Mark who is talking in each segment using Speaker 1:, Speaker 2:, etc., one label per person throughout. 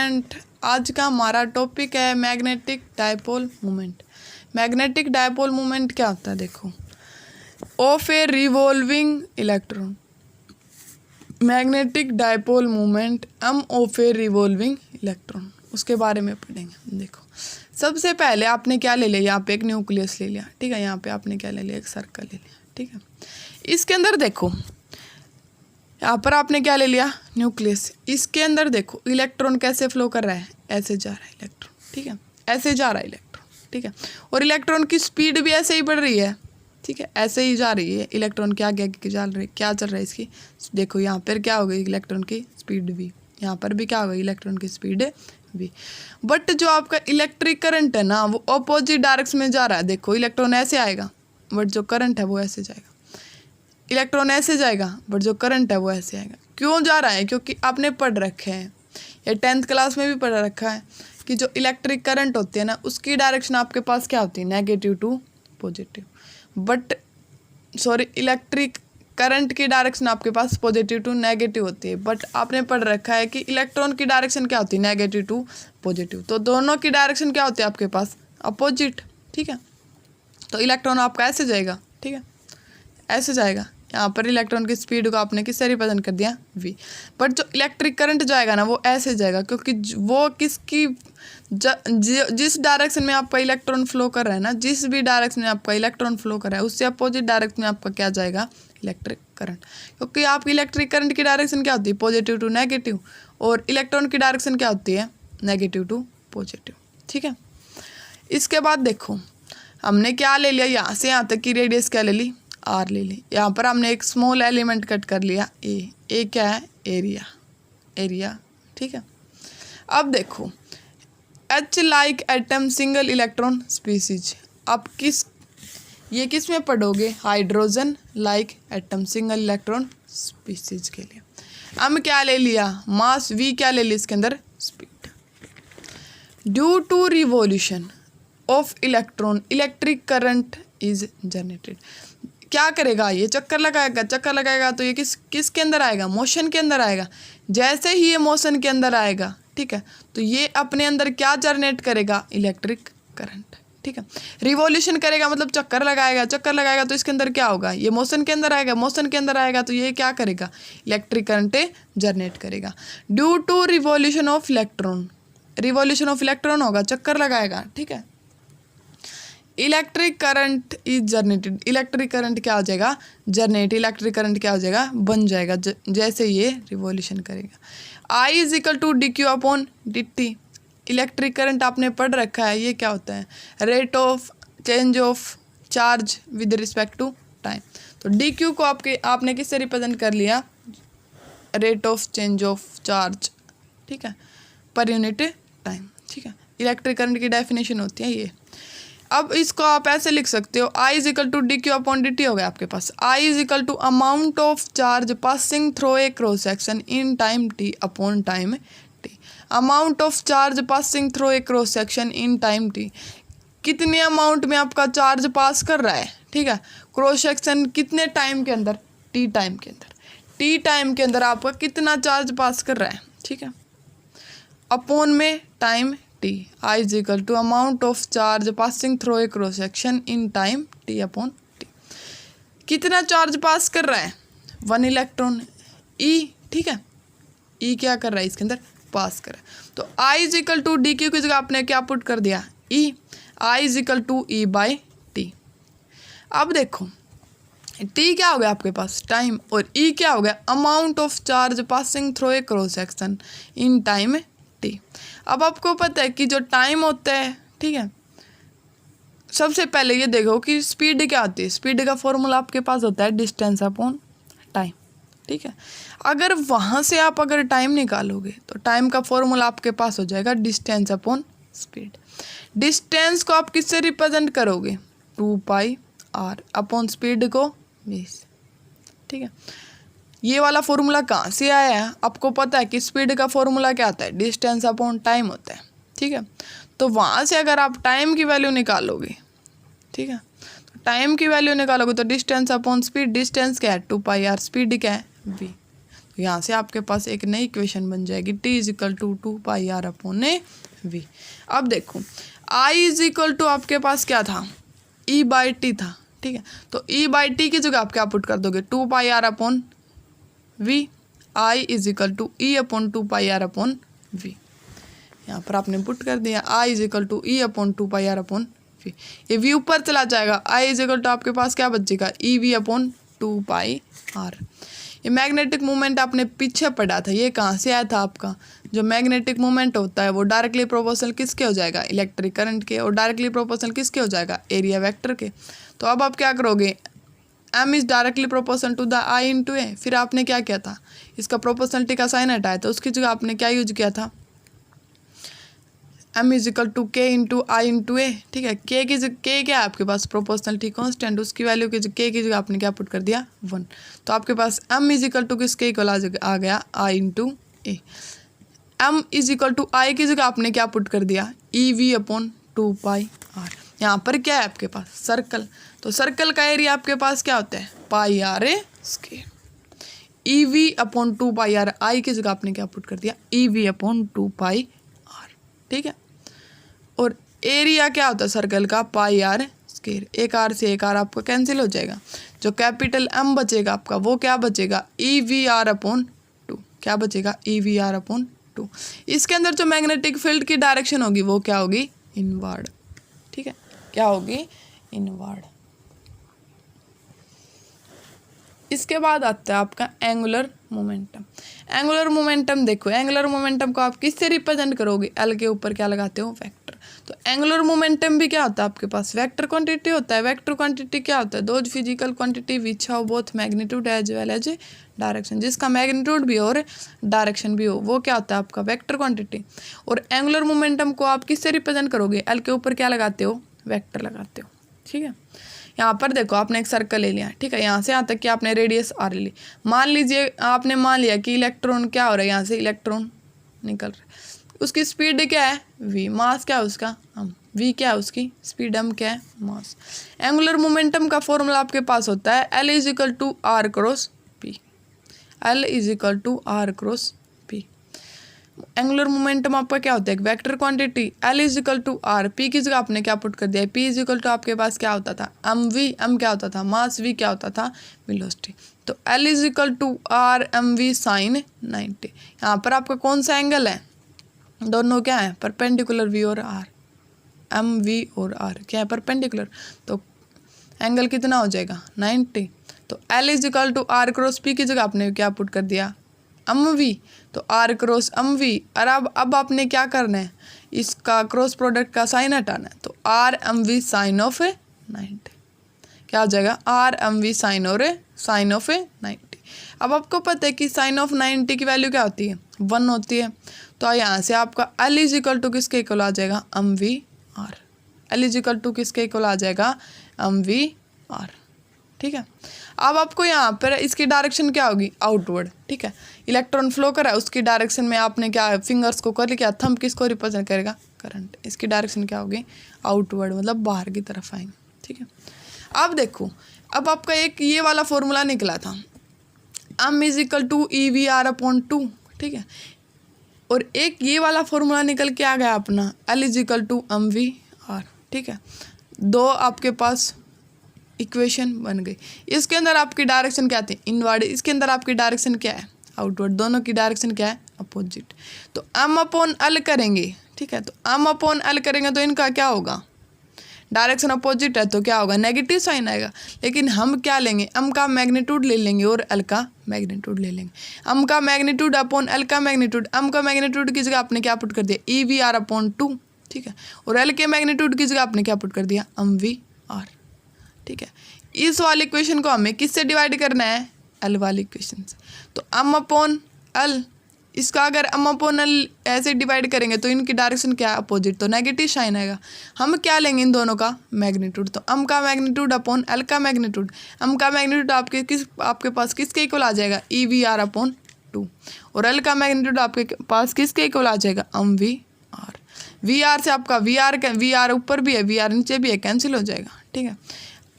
Speaker 1: Student, आज का हमारा टॉपिक है magnetic dipole moment. Magnetic dipole moment क्या होता है? देखो, of a revolving electron. Magnetic dipole moment M of a revolving electron, उसके बारे में पढ़ेंगे। देखो, सबसे पहले आपने क्या ले लिया? यहाँ पे एक न्यूक्लियस ले लिया, ठीक है। यहाँ पे आपने क्या ले लिया? एक सर्कल ले लिया, ठीक है। इसके अंदर देखो, यहाँ पर आपने क्या ले लिया? न्यूक्लियस। इसके अंदर देखो इलेक्ट्रॉन कैसे फ्लो कर रहा है, ऐसे जा रहा है इलेक्ट्रॉन, ठीक है, ऐसे जा रहा है इलेक्ट्रॉन, ठीक है। और इलेक्ट्रॉन की स्पीड भी ऐसे ही बढ़ रही है, ठीक है, ऐसे ही जा रही है। इलेक्ट्रॉन क्या क्या चल रही, क्या चल रहा है इसकी? देखो यहाँ पर क्या हो गई? इलेक्ट्रॉन की स्पीड भी, यहाँ पर भी क्या हो गई? इलेक्ट्रॉन की स्पीड भी। बट जो आपका इलेक्ट्रिक करंट है ना, वो अपोजिट डायरेक्शन में जा रहा है। देखो, इलेक्ट्रॉन ऐसे आएगा बट जो करंट है वो ऐसे जाएगा। इलेक्ट्रॉन ऐसे जाएगा बट जो करंट है वो ऐसे आएगा। क्यों जा रहा है? क्योंकि आपने पढ़ रखे हैं, या 10th क्लास में भी पढ़ रखा है कि जो इलेक्ट्रिक करंट होती है ना, उसकी डायरेक्शन आपके पास क्या होती है? Negative to positive. But sorry, electric current की डायरेक्शन आपके पास पॉजिटिव टू नेगेटिव होती है। बट आपने पढ़ रखा है कि इलेक्ट्रॉन की डायरेक्शन क्या होती है? Negative to positive. तो दोनों की डायरेक्शन क्या होती है आपके पास? अपोजिट, ठीक है। तो इलेक्ट्रॉन आपका ऐसे जाएगा, ठीक है, ऐसे जाएगा। यहाँ पर इलेक्ट्रॉन की स्पीड को आपने किससे रिप्रेजेंट कर दिया? v। बट जो इलेक्ट्रिक करंट जाएगा ना, वो ऐसे जाएगा, क्योंकि वो किसकी जिस डायरेक्शन में आपका इलेक्ट्रॉन फ्लो कर रहा है ना, जिस भी डायरेक्शन में आपका इलेक्ट्रॉन फ्लो कर रहा है, उससे अपोजिट डायरेक्शन में आपका क्या जाएगा? Electric current. क्योंकि आपकी इलेक्ट्रिक करंट की डायरेक्शन क्या होती है? Positive to negative. और इलेक्ट्रॉन की डायरेक्शन क्या होती है? नेगेटिव टू पॉजिटिव, ठीक है। इसके बाद देखो, हमने क्या ले लिया? यहाँ से यहाँ तक की रेडियस क्या ले ली? आर ले ली। यहाँ पर हमने एक स्मॉल एलिमेंट कट कर लिया, ए क्या है? एरिया, ठीक है। अब देखो, H like atom single electron species. अब ये किस में पढ़ोगे? Hydrogen like atom single electron species के लिए। हम क्या ले लिया? मास v क्या ले लिया? इसके अंदर speed. Due to revolution of electron electric current is generated. क्या करेगा? ये चक्कर लगाएगा तो ये किसके अंदर आएगा? मोशन के अंदर आएगा। जैसे ही ये मोशन के अंदर आएगा, ठीक है, तो ये अपने अंदर क्या जनरेट करेगा? इलेक्ट्रिक करंट, ठीक है। रिवॉल्यूशन करेगा मतलब चक्कर लगाएगा तो इसके अंदर क्या होगा? ये मोशन के अंदर आएगा तो ये क्या करेगा? इलेक्ट्रिक करंट जनरेट करेगा। Due to revolution of electron होगा, चक्कर लगाएगा, ठीक है। Electric current is generated. Electric current क्या हो जाएगा? इलेक्ट्रिक करंट क्या हो जाएगा? बन जाएगा जैसे ये रिवॉल्यूशन करेगा। I is equal to d q upon d t. Electric current आपने पढ़ रखा है, ये क्या होता है? Rate of change of charge with respect to time. तो डी क्यू को आपने किससे रिप्रेजेंट कर लिया? Rate of change of charge, ठीक है, पर यूनिट टाइम, ठीक है। इलेक्ट्रिक करंट की डेफिनेशन होती है ये। अब इसको आप ऐसे लिख सकते हो, I is equal to d q upon d t हो गया आपके पास। I is equal to amount of charge passing through a cross section in time t upon time t। Amount of charge passing through a cross section in time t, कितने amount में आपका charge pass कर रहा है, ठीक है, cross section कितने time के अंदर? t टाइम के अंदर। t टाइम के अंदर आपका कितना चार्ज पास कर रहा है, ठीक है, अपॉन में time t। I is equal to amount of charge passing through a cross section in time t upon t। कितना चार्ज पास कर रहा है? 1 इलेक्ट्रॉन E, ठीक है। E क्या कर रहा है? इसके अंदर पास कर रहा है। तो I is equal to d q की जगह आपने क्या पुट कर दिया? E। I is equal to E by t. अब देखो, t क्या हो गया आपके पास? टाइम। और E क्या हो गया? Amount of charge passing through a cross section in time t। अब आपको पता है कि जो टाइम होता है, ठीक है, सबसे पहले ये देखो कि स्पीड क्या होती है। स्पीड का फॉर्मूला आपके पास होता है डिस्टेंस अपॉन टाइम, ठीक है। अगर वहाँ से आप अगर टाइम निकालोगे तो टाइम का फॉर्मूला आपके पास हो जाएगा डिस्टेंस अपॉन स्पीड। डिस्टेंस को आप किससे रिप्रेजेंट करोगे? 2πr अपॉन स्पीड को 20, ठीक है। ये वाला फॉर्मूला कहाँ से आया है? आपको पता है कि स्पीड का फॉर्मूला क्या होता है? डिस्टेंस अपॉन टाइम होता है, ठीक है। तो वहाँ से अगर आप टाइम की वैल्यू निकालोगे, ठीक है, तो टाइम की वैल्यू निकालोगे तो डिस्टेंस अपॉन स्पीड, डिस्टेंस क्या है? 2πr, स्पीड क्या है? v। तो यहाँ से आपके पास एक नई इक्वेशन बन जाएगी t इजिकल टू 2πr/v। अब देखो I इजिकल टू आपके पास क्या था, E/t था, ठीक है। तो E/t की जगह आप क्या पुट कर दोगे, 2πr/v। I is equal to E/2πr/v। यहाँ पर आपने पुट कर दिया I इजिकल टू E/2πr/v। ये v ऊपर चला जाएगा, I इजिकल टू आपके पास क्या बचेगा, EV/2πr। ये मैग्नेटिक मोमेंट आपने पीछे पढ़ा था, ये कहाँ से आया था आपका, जो मैग्नेटिक मोमेंट होता है वो डायरेक्टली प्रोपोर्शनल किसके हो जाएगा, इलेक्ट्रिक करंट के, और डायरेक्टली प्रोपोर्शनल किसके हो जाएगा, एरिया वेक्टर के। तो अब आप क्या करोगे, m is directly proportional to the I into A. फिर आपने क्या किया था, इसका प्रोपोर्शनलिटी का साइन हटाया, तो उसकी जगह आपने क्या यूज किया था, m is equal to k into I into A, ठीक है। k क्या है आपके पास, प्रोपोर्शनलिटी कांस्टेंट, उसकी वैल्यू की k की जगह आपने क्या पुट कर दिया, 1। तो आपके पास m इजिकल टू किसके इक्वल आ गया, i into A. m is equal to I की जगह आपने क्या पुट कर दिया, EV/2πr। यहाँ पर क्या है आपके पास, सर्कल, तो सर्कल का एरिया आपके पास क्या होता है, πr²। EV/2πr, आई की जगह आपने क्या पुट कर दिया, EV/2πr, ठीक है। और एरिया क्या होता है सर्कल का, πr²। एक r से एक r आपका कैंसिल हो जाएगा, जो कैपिटल M बचेगा आपका वो क्या बचेगा, EVR/2। क्या बचेगा, EVR/2। इसके अंदर जो मैग्नेटिक फील्ड की डायरेक्शन होगी वो क्या होगी, इनवर्ड, ठीक है। क्या होगी, इनवर्ड। इसके बाद आता है आपका एंगुलर मोमेंटम। एंगुलर मोमेंटम देखो, एंगुलर मोमेंटम को आप किससे रिप्रेजेंट करोगे, एल के ऊपर क्या लगाते हो, वेक्टर। तो एंगुलर मोमेंटम भी क्या होता है आपके पास, वेक्टर क्वांटिटी होता है। वेक्टर क्वांटिटी क्या होता है, those physical quantity which have both magnitude as well as direction, जिसका मैग्नीट्यूड भी हो और डायरेक्शन भी हो, वो क्या होता है आपका वेक्टर क्वांटिटी। और एंगुलर मोमेंटम को आप किससे रिप्रेजेंट करोगे, एल के ऊपर क्या लगाते हो, वेक्टर लगाते हो, ठीक है। यहाँ पर देखो आपने एक सर्कल ले लिया, ठीक है, यहाँ से यहाँ तक कि आपने रेडियस r ले ली। मान लीजिए आपने मान लिया कि इलेक्ट्रॉन क्या हो रहा है, यहाँ से इलेक्ट्रॉन निकल रहा है, उसकी स्पीड क्या है, v, मास क्या है उसका, v क्या है उसकी स्पीड, m क्या है, मास। एंगुलर मोमेंटम का फॉर्मूला आपके पास होता है L is equal to r cross p। L is equal to r cross p। Angular momentum आपका क्या होता है, एक vector quantity, L is equal to r, p की जगह आपने क्या पुट कर दिया, p इजिकल टू आपके पास क्या होता था, mv, m क्या होता था, मास, v क्या होता था, वेलोसिटी। तो L is equal to r mv sine 90। यहाँ पर आपका कौन सा एंगल है, दोनों क्या है, परपेंडिकुलर v और r, mv और r क्या है, परपेंडिकुलर। तो एंगल कितना हो जाएगा, 90। तो L is equal to r cross p की जगह आपने क्या पुट कर दिया, mv। तो r क्रॉस mv, और अब आपने क्या करना है, इसका क्रॉस प्रोडक्ट का साइन हटाना है। तो r mv साइन ऑफ 90 क्या हो जाएगा, r mv साइन ऑफ 90। अब आपको पता है कि साइन ऑफ 90 की वैल्यू क्या होती है, 1 होती है। तो यहाँ से आपका L इजिकल टू किसके इक्वल आ जाएगा, mvr। L इजिकल टू किसके इक्वल आ जाएगा, mvr, ठीक है। अब आपको यहाँ पर इसकी डायरेक्शन क्या होगी, आउटवर्ड, ठीक है। इलेक्ट्रॉन फ्लो कर रहा है, उसकी डायरेक्शन में आपने क्या फिंगर्स को कर लिया, थंब किसको रिप्रेजेंट करेगा, करंट। इसकी डायरेक्शन क्या होगी, आउटवर्ड, मतलब बाहर की तरफ आएंगे, ठीक है। अब देखो, अब आपका एक ये वाला फॉर्मूला निकला था, m इजिकल टू EVR/2, ठीक है। और एक ये वाला फॉर्मूला निकल के आ गया अपना L इजिकल टू mvr, ठीक है। दो आपके पास इक्वेशन बन गई। इसके अंदर आपकी डायरेक्शन क्या थी, इनवर्ड, इसके अंदर आपकी डायरेक्शन क्या है, आउटवर्ड। दोनों की डायरेक्शन क्या है, अपोजिट। तो m/L करेंगे, ठीक है। तो m/L करेंगे तो इनका क्या होगा, डायरेक्शन अपोजिट है तो क्या होगा, नेगेटिव साइन आएगा। लेकिन हम क्या लेंगे, m का मैग्नीट्यूड ले लेंगे और L का मैग्नीट्यूड ले लेंगे। m का मैग्नीट्यूड अपॉन L का मैग्नीट्यूड, m का मैग्नीट्यूड की जगह आपने क्या पुट कर दिया, EVR/2, ठीक है। और L के मैग्नीट्यूड की जगह आपने क्या पुट कर दिया, mvr, ठीक है। इस वाली इक्वेशन को हमें किससे डिवाइड करना है, L वाली इक्वेशन से। तो m/L, इसका अगर m/L ऐसे डिवाइड करेंगे तो इनकी डायरेक्शन क्या है, अपोजिट, तो नेगेटिव साइन आएगा। हम क्या लेंगे, इन दोनों का मैग्नीट्यूड। तो m का मैग्नीट्यूड अपॉन L का मैग्नीट्यूड, m का मैग्नीट्यूड आपके पास किसके इक्वल आ जाएगा, EVR/2। और L का मैग्नीट्यूड आपके पास किसके इक्वल आ जाएगा, mvr। vr से आपका vr ऊपर भी है, vr नीचे भी है, कैंसिल हो जाएगा, ठीक है।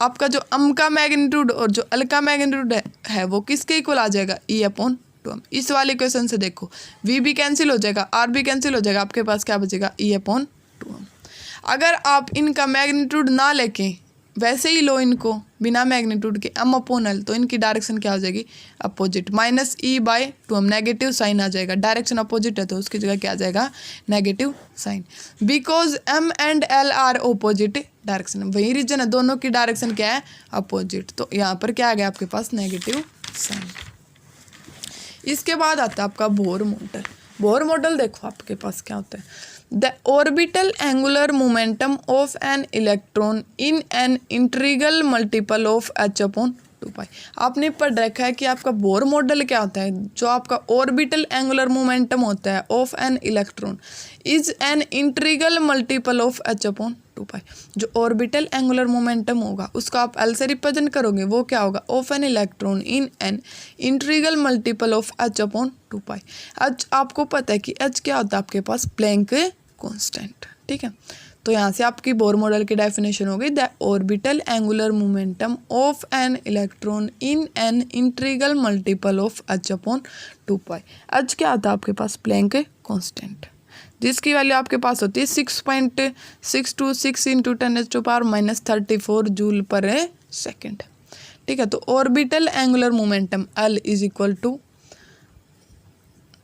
Speaker 1: आपका जो m का मैग्नीट्यूड और जो L का मैग्नीट्यूड है वो किसके इक्वल आ जाएगा, E/2। 2m। इस वाले क्वेश्चन से देखो v भी कैंसिल हो जाएगा, r भी कैंसिल हो जाएगा, आपके पास क्या बचेगा E/2m। अगर आप इनका मैग्नीट्यूड ना लेके वैसे ही लो इनको बिना मैग्नीट्यूड के m/l, तो इनकी डायरेक्शन क्या हो जाएगी अपोजिट, -E/2m, नेगेटिव साइन आ जाएगा, डायरेक्शन अपोजिट है तो उसकी जगह क्या आ जाएगा negative sign, because m and l are opposite direction. वही रीजन है, दोनों की डायरेक्शन क्या है अपोजिट, तो यहाँ पर क्या आ गया आपके पास नेगेटिव साइन। इसके बाद आता है आपका बोर मॉडल। बोर मॉडल देखो आपके पास क्या होता है, the orbital angular momentum of an electron in an integral multiple of h/2π। आपने पढ़ रखा है कि आपका बोर मॉडल क्या होता है, जो आपका ऑर्बिटल एंगुलर मोमेंटम होता है of an electron is an integral multiple of h/2π। जो ऑर्बिटल एंगुलर मोमेंटम होगा उसको आप L से रिप्रेजेंट करोगे, वो क्या होगा of an electron in an integral multiple of h/2π। h आपको पता है कि h क्या होता है आपके पास प्लैंक कांस्टेंट, ठीक है। तो यहाँ से आपकी बोर मॉडल की डेफिनेशन हो गई, the orbital angular momentum of an electron in an integral multiple of h/2π। h क्या आता है आपके पास प्लैंक कांस्टेंट, जिसकी वैल्यू आपके पास होती है 6.626 इंटू 10⁻⁻34 जूल पर सेकेंड, ठीक है। तो orbital angular momentum L is equal to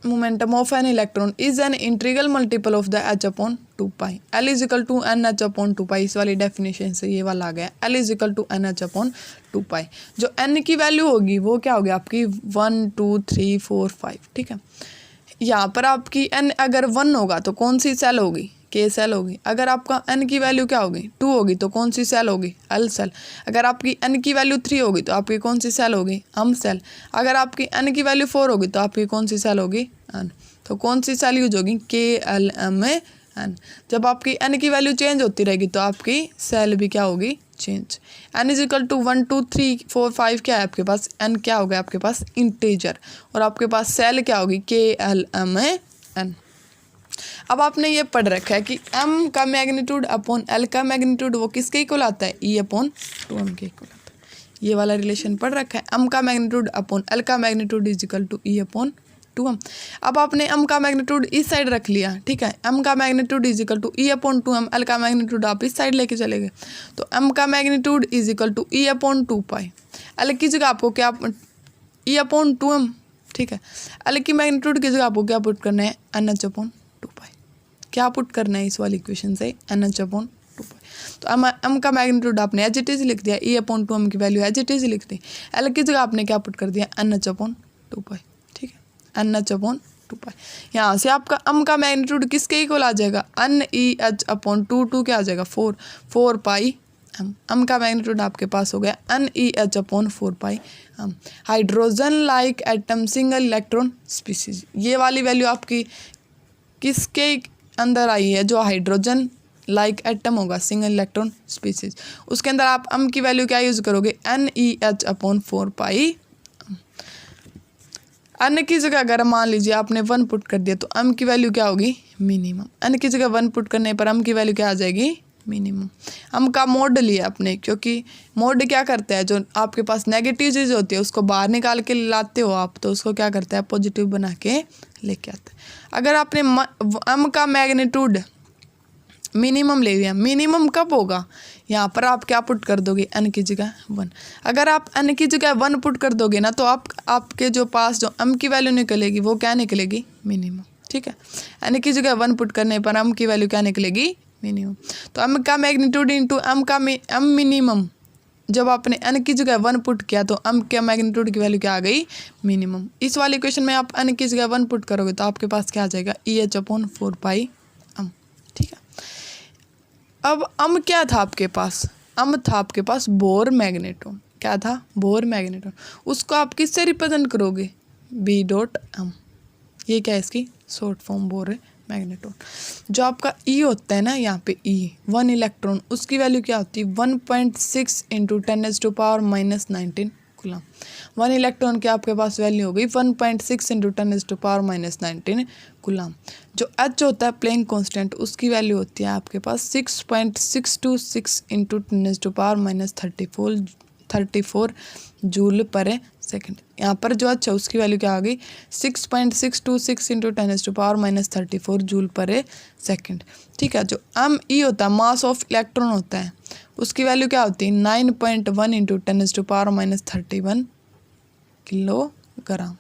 Speaker 1: momentum of an electron is an integral multiple of the h/2π। L is equal to nh/2π, इस वाली डेफिनेशन से ये वाला आ गया, L is equal to nh/2π। जो n की वैल्यू होगी वो क्या होगी आपकी 1 2 3 4 5, ठीक है। यहाँ पर आपकी n अगर 1 होगा तो कौन सी सेल होगी K सेल होगी, अगर आपका n की वैल्यू क्या होगी 2 होगी तो कौन सी सेल होगी L सेल, अगर आपकी n की वैल्यू 3 होगी तो आपकी कौन सी सेल होगी M सेल, अगर आपकी n की वैल्यू 4 होगी तो आपकी कौन सी सेल होगी N। तो कौन सी सेल यूज होगी KLMN। जब आपकी n की वैल्यू चेंज होती रहेगी तो आपकी सेल भी क्या होगी change. n is equal to 1 2 3 4 5 क्या है आपके पास n क्या हो गया आपके पास इंटीजर, और आपके पास सेल क्या होगी KLMN। अब आपने ये पढ़ रखा है कि m का मैग्नीट्यूड अपॉन l का मैग्नीट्यूड वो किसके इक्वल आता है E/2m के इक्वल आता है। ये वाला रिलेशन पढ़ रखा है, m का मैग्नीट्यूड अपॉन l का magnitude is equal to E/2m। अब आपने m का मैग्नीट्यूड इस साइड रख लिया, ठीक है, m का magnitude is equal to E/2m, l का मैग्नीट्यूड आप इस साइड लेके चले गए तो m का magnitude is equal to E/2π। l की जगह आपको क्या E/2m, ठीक है, l की मैग्नीट्यूड की जगह आपको क्या पुट करना है nh/2π। क्या पुट करना है इस वाली इक्वेशन से nh/2π। तो m का मैग्नीट्यूड आपने एज इट इज लिख दिया, E/2m की वैल्यू एज इट इज लिख दी, l की जगह आपने क्या पुट कर दिया nh/2π, ठीक है, nh/2π। यहाँ से आपका m का मैग्नीट्यूड किसके इक्वल आ जाएगा NEH/2 क्या आ जाएगा 4π m का मैग्नीट्यूड आपके पास हो गया NEH/4π hydrogen like atom single electron species. ये वाली वैल्यू आपकी किसके अंदर आई है, जो हाइड्रोजन लाइक एटम होगा सिंगल इलेक्ट्रॉन स्पीसीज, उसके अंदर आप m की वैल्यू क्या यूज करोगे NEH/4π। n की जगह अगर मान लीजिए आपने 1 पुट कर दिया तो m की वैल्यू क्या होगी मिनिमम, n की जगह 1 पुट करने पर m की वैल्यू क्या आ जाएगी मिनिमम। m का मोड लिया आपने, क्योंकि मोड क्या करता है, जो आपके पास नेगेटिव चीज़ होती है उसको बाहर निकाल के लाते हो आप, तो उसको क्या करता है पॉजिटिव बना के लेके आता है। अगर आपने m का मैग्नीट्यूड मिनिमम ले लिया, मिनिमम कब होगा, यहाँ पर आप क्या पुट कर दोगे n की जगह 1। अगर आप n की जगह 1 पुट कर दोगे ना तो आपके जो पास जो m की वैल्यू निकलेगी वो क्या निकलेगी मिनिमम, ठीक है। n की जगह 1 पुट करने पर m की वैल्यू क्या निकलेगी मिनिमम। तो m का मैग्नीट्यूड इंटू m मिनिमम, जब आपने n की जगह 1 पुट किया तो m के मैग्नीट्यूड की वैल्यू क्या आ गई मिनिमम। इस वाले इक्वेशन में आप n की जगह 1 पुट करोगे तो आपके पास क्या आ जाएगा EH/4π m, ठीक है। अब m क्या था आपके पास, m था आपके पास बोर मैग्नेट्रॉन, क्या था बोर मैग्नेट्रॉन, उसको आप किससे रिप्रेजेंट करोगे B.m। ये क्या है इसकी शॉर्ट फॉर्म बोर मैग्नेट्रॉन। जो आपका E होता है ना यहाँ पे E 1 इलेक्ट्रॉन, उसकी वैल्यू क्या होती है 1.6 इंटू 10⁻⁻19 कूलम। 1 इलेक्ट्रॉन की आपके पास वैल्यू हो गई 1.6 इंटू 10⁻⁻19 कूलम। जो H होता है प्लैंक कांस्टेंट, उसकी वैल्यू होती है आपके पास 6.626 इंटू 10⁻⁻34 -34 जूल पर सेकंड। यहाँ पर जो अच्छा उसकी वैल्यू क्या आ गई 6.626 × 10⁻34 जूल पर सेकंड। ठीक है, जो ME होता है मास ऑफ इलेक्ट्रॉन होता है उसकी वैल्यू क्या होती है 9.1 × 10⁻31 किलोग्राम।